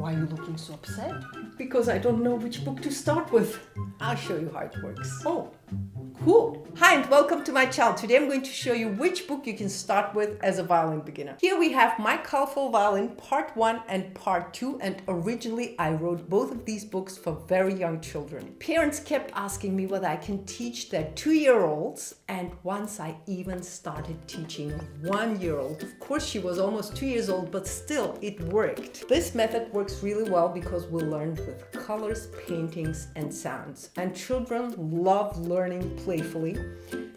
Why are you looking so upset? Because I don't know which book to start with. I'll show you how it works. Oh, cool. Hi and welcome to my channel. Today I'm going to show you which book you can start with as a violin beginner. Here we have My Colorful Violin Part 1 and Part 2, and originally I wrote both of these books for very young children. Parents kept asking me whether I can teach their 2-year-olds, and once I even started teaching 1-year-old. Of course she was almost 2 years old, but still it worked. This method works really well because we learn with colors, paintings and sounds, and children love learning playfully.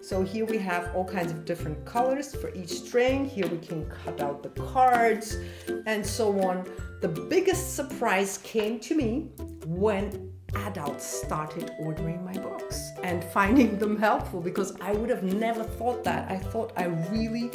So here we have all kinds of different colors for each string. Here we can cut out the cards and so on. The biggest surprise came to me when adults started ordering my books and finding them helpful, because I would have never thought that. I thought I really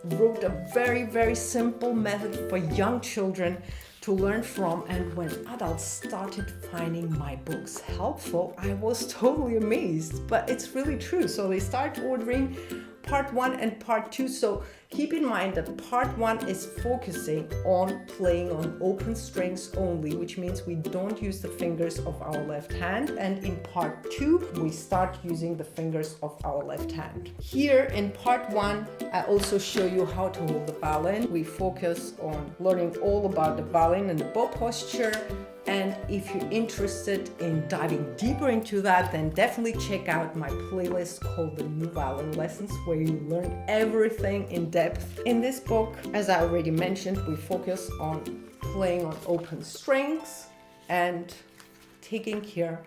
wrote a very, very simple method for young children to learn from, and when adults started finding my books helpful, I was totally amazed. But it's really true. So they start ordering Part 1 and Part 2. So keep in mind that Part 1 is focusing on playing on open strings only, which means we don't use the fingers of our left hand. And in Part 2, we start using the fingers of our left hand. Here in Part 1, I also show you how to hold the violin. We focus on learning all about the violin and the bow posture. And if you're interested in diving deeper into that, then definitely check out my playlist called The New Violin Lessons, where you learn everything in depth. In this book, as I already mentioned, we focus on playing on open strings and taking care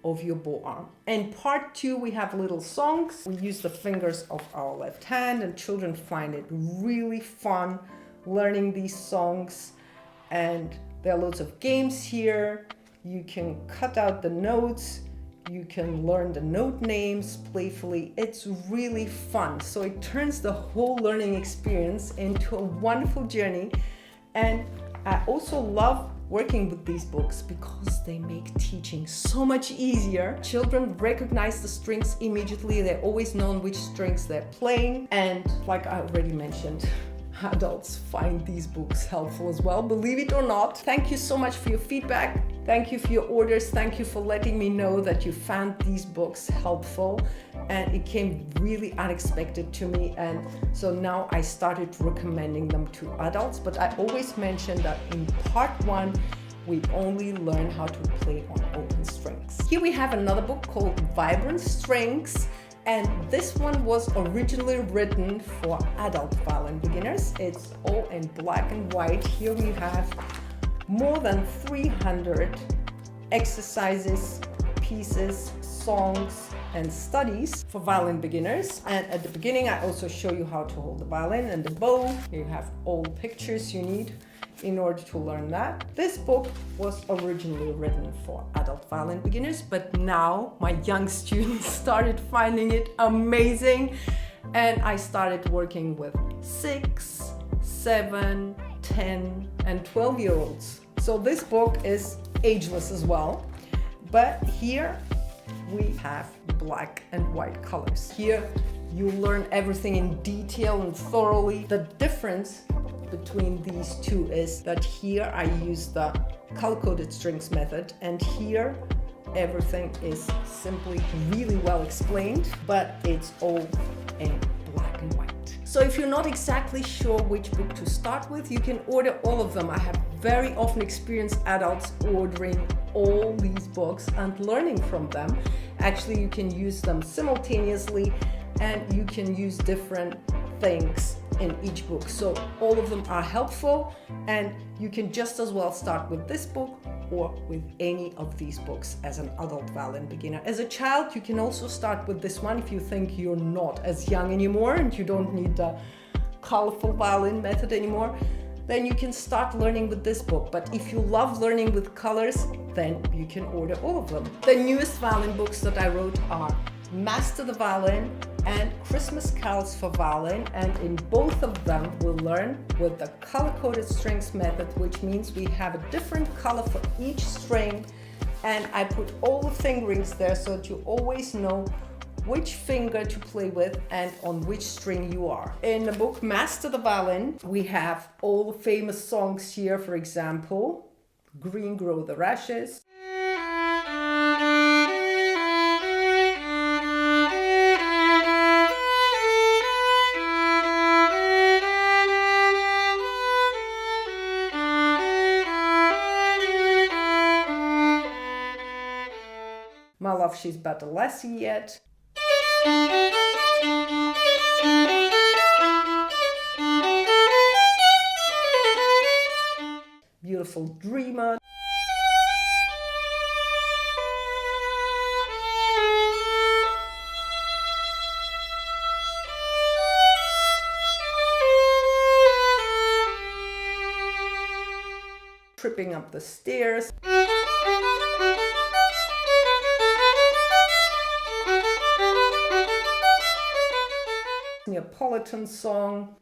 of your bow arm. In Part 2, we have little songs. We use the fingers of our left hand, and children find it really fun learning these songs. And there are loads of games here. You can cut out the notes. You can learn the note names playfully. It's really fun. So it turns the whole learning experience into a wonderful journey. And I also love working with these books because they make teaching so much easier. Children recognize the strings immediately. They always know which strings they're playing. And like I already mentioned, adults find these books helpful as well, believe it or not. Thank you so much for your feedback. Thank you for your orders. Thank you for letting me know that you found these books helpful. And it came really unexpected to me. And so now I started recommending them to adults. But I always mention that in Part 1, we only learn how to play on open strings. Here we have another book called Vibrant Strings. And this one was originally written for adult violin beginners. It's all in black and white. Here we have more than 300 exercises, pieces, songs, and studies for violin beginners. And at the beginning, I also show you how to hold the violin and the bow. You have all the pictures you need in order to learn that. This book was originally written for adult violin beginners, but now my young students started finding it amazing, and I started working with 6, 7, 10, and 12-year-olds. So this book is ageless as well, but here we have black and white colors. Here you learn everything in detail and thoroughly. The difference between these two is that here I use the color-coded strings method, and here everything is simply really well explained, but it's all in black and white. So if you're not exactly sure which book to start with, you can order all of them. I have very often experienced adults ordering all these books and learning from them. Actually, you can use them simultaneously, and you can use different things in each book. So all of them are helpful, and you can just as well start with this book or with any of these books as an adult violin beginner. As a child, you can also start with this one if you think you're not as young anymore and you don't need the colorful violin method anymore. Then you can start learning with this book. But if you love learning with colors, then you can order all of them. The newest violin books that I wrote are Master the Violin and Christmas Carols for Violin, and in both of them we'll learn with the color-coded strings method, which means we have a different color for each string, and I put all the fingerings there so that you always know which finger to play with and on which string you are. In the book Master the Violin, we have all the famous songs here. For example, Green grow the rushes. My love, she's but a lassie yet. Beautiful dreamer. Tripping up the stairs. Neapolitan song.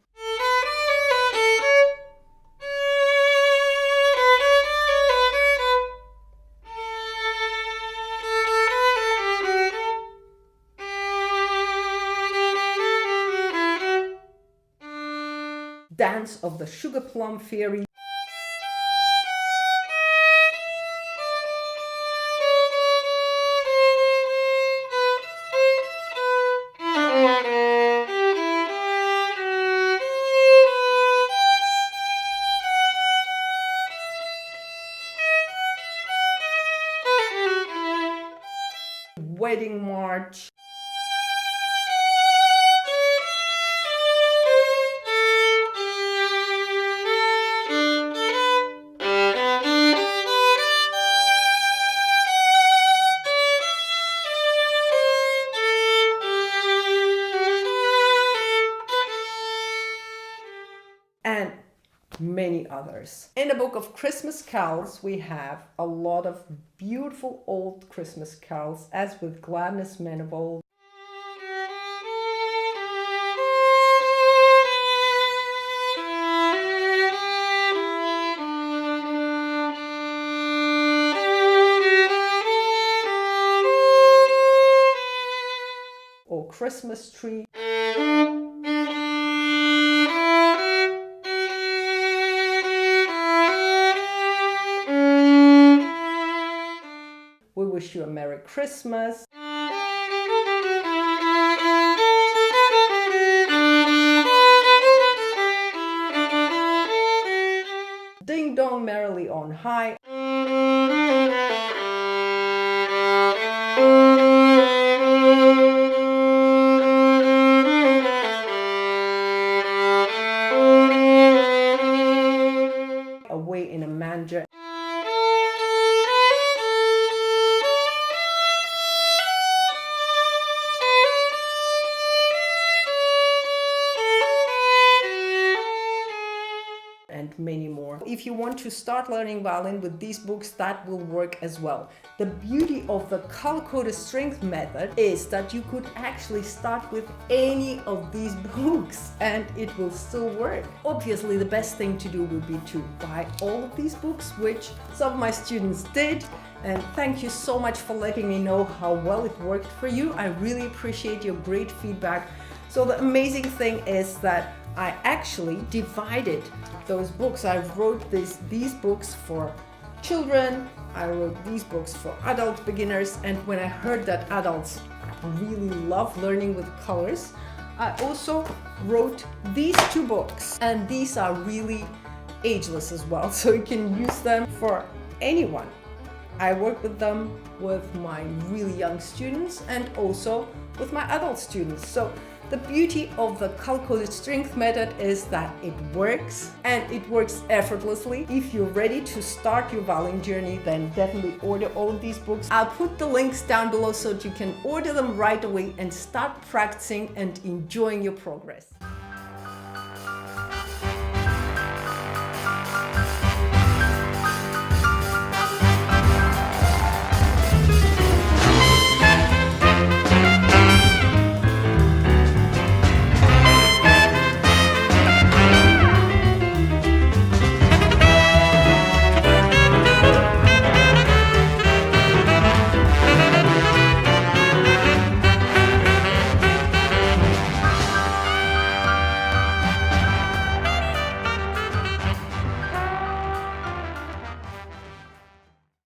Dance of the Sugar Plum Fairy. Wedding March. And many others. In the book of Christmas carols, we have a lot of beautiful old Christmas carols, as with Gladness Men of Old. Or Christmas Tree. We wish you a Merry Christmas. Ding dong merrily on high. Away in a manger. And many more. If you want to start learning violin with these books, that will work as well. The beauty of the color-coded strength method is that you could actually start with any of these books and it will still work. Obviously, the best thing to do would be to buy all of these books, which some of my students did. And thank you so much for letting me know how well it worked for you. I really appreciate your great feedback. So the amazing thing is that I actually divided those books. I wrote these books for children, I wrote these books for adult beginners, and when I heard that adults really love learning with colors, I also wrote these two books, and these are really ageless as well, so you can use them for anyone. I work with them with my really young students and also with my adult students. So the beauty of the color-coded strength method is that it works, and it works effortlessly. If you're ready to start your violin journey, then definitely order all of these books. I'll put the links down below so that you can order them right away and start practicing and enjoying your progress.